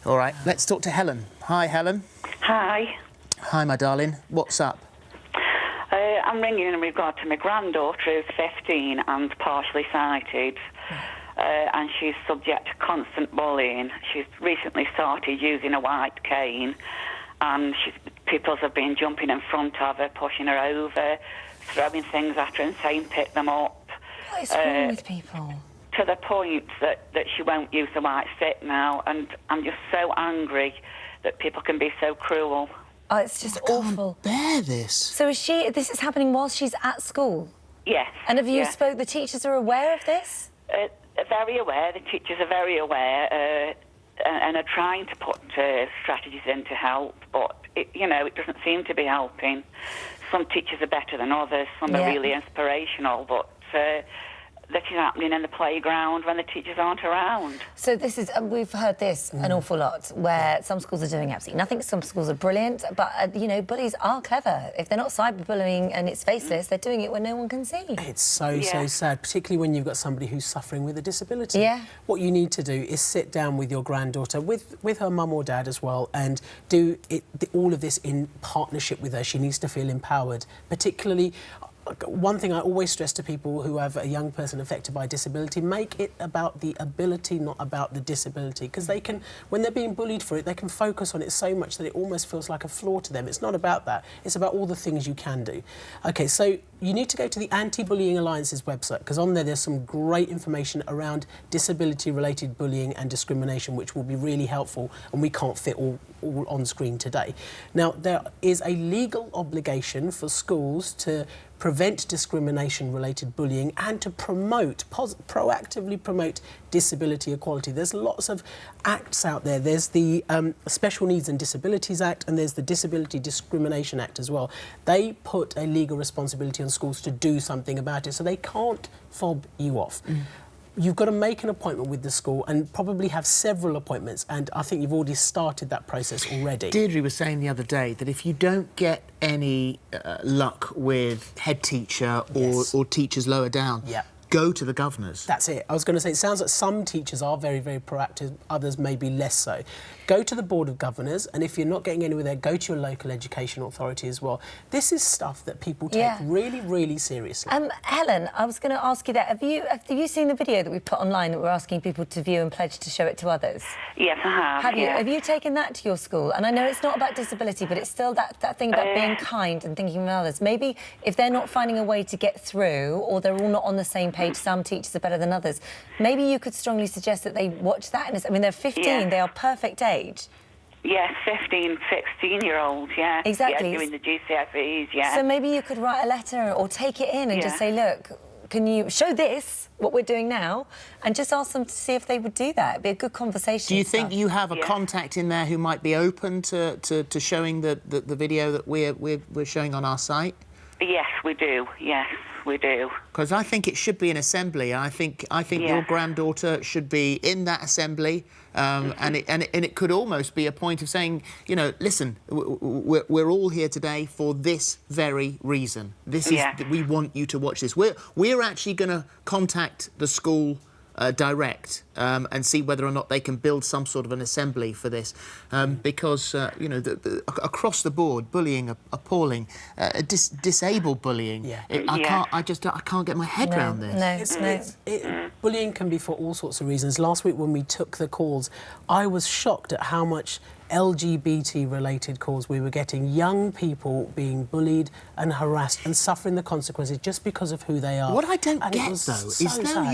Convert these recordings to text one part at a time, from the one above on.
All right, let's talk to Helen. Hi, Helen. Hi. Hi, my darling. What's up? I'm ringing in regard to my granddaughter who's 15 and partially sighted. And she's subject to constant bullying. She's recently started using a white cane, and people have been jumping in front of her, pushing her over, throwing things at her and saying pick them up. What is wrong with people? To the point that she won't use the white stick now, and I'm just so angry that people can be so cruel. Oh, it's just awful. I can't bear this. So this is happening while she's at school? Yes. And have you the teachers are aware of this? Very aware. The teachers are very aware and are trying to put strategies in to help, but it doesn't seem to be helping. Some teachers are better than others. Some are really inspirational, but this is happening in the playground when the teachers aren't around. So this is, we've heard this an awful lot, where some schools are doing absolutely nothing, some schools are brilliant, but, bullies are clever. If they're not cyberbullying and it's faceless, they're doing it when no one can see. It's so sad, particularly when you've got somebody who's suffering with a disability. Yeah. What you need to do is sit down with your granddaughter, with her mum or dad as well, and do all of this in partnership with her. She needs to feel empowered, particularly... One thing I always stress to people who have a young person affected by disability, make it about the ability, not about the disability. Because they can, when they're being bullied for it, they can focus on it so much that it almost feels like a flaw to them. It's not about that. It's about all the things you can do. OK, so you need to go to the Anti-Bullying Alliance's website, because on there's some great information around disability-related bullying and discrimination, which will be really helpful, and we can't fit all on screen today. Now, there is a legal obligation for schools to prevent discrimination-related bullying and to proactively promote disability equality. There's lots of acts out there. There's the Special Needs and Disabilities Act, and there's the Disability Discrimination Act as well. They put a legal responsibility on schools to do something about it, so they can't fob you off. You've got to make an appointment with the school and probably have several appointments, and I think you've already started that process already. Deirdre was saying the other day that if you don't get any luck with head teacher or teachers lower down, go to the governors. That's it. I was going to say, it sounds like some teachers are very, very proactive, others maybe less so. Go to the Board of Governors, and if you're not getting anywhere there, go to your local education authority as well. This is stuff that people take really, really seriously. Helen, I was going to ask you that. Have you seen the video that we put online that we're asking people to view and pledge to show it to others? Yes, I have. Have you? Have you taken that to your school? And I know it's not about disability, but it's still that thing about being kind and thinking of others. Maybe if they're not finding a way to get through, or they're all not on the same page, some teachers are better than others, maybe you could strongly suggest that they watch that. And I mean, they're 15, they are perfect age. Yes, 15, 16-year-olds, Exactly. Yeah, doing the GCSEs, So maybe you could write a letter or take it in and just say, look, can you show this, what we're doing now, and just ask them to see if they would do that. It'd be a good conversation. Do you think you have a contact in there who might be open to showing the video that we're showing on our site? Yes, we do, yes. We do. Because I think it should be an assembly. I think your granddaughter should be in that assembly, and it could almost be a point of saying, listen, we're all here today for this very reason. This is we want you to watch this. We're actually going to contact the school direct and see whether or not they can build some sort of an assembly for this, because across the board, bullying appalling, disabled bullying. I can't get my head around this. Bullying can be for all sorts of reasons. Last week when we took the calls, I was shocked at how much LGBT-related calls we were getting. Young people being bullied and harassed and suffering the consequences just because of who they are. What I don't get, though, is that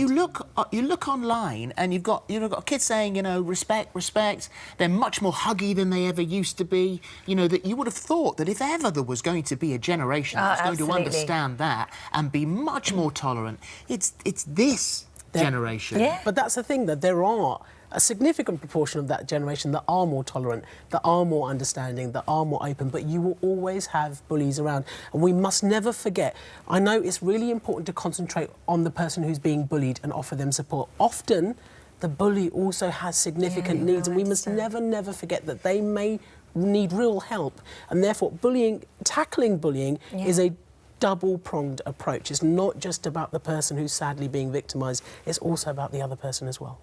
you look online and you've got kids saying, respect, respect. They're much more huggy than they ever used to be. That you would have thought that if ever there was going to be a generation that's going to understand that and be much more tolerant, it's this generation. Yeah. But that's the thing, that there are a significant proportion of that generation that are more tolerant, that are more understanding, that are more open, but you will always have bullies around. And we must never forget, I know it's really important to concentrate on the person who's being bullied and offer them support. Often, the bully also has significant needs, and we must never forget that they may need real help. And therefore, tackling bullying is a double-pronged approach. It's not just about the person who's sadly being victimised, it's also about the other person as well.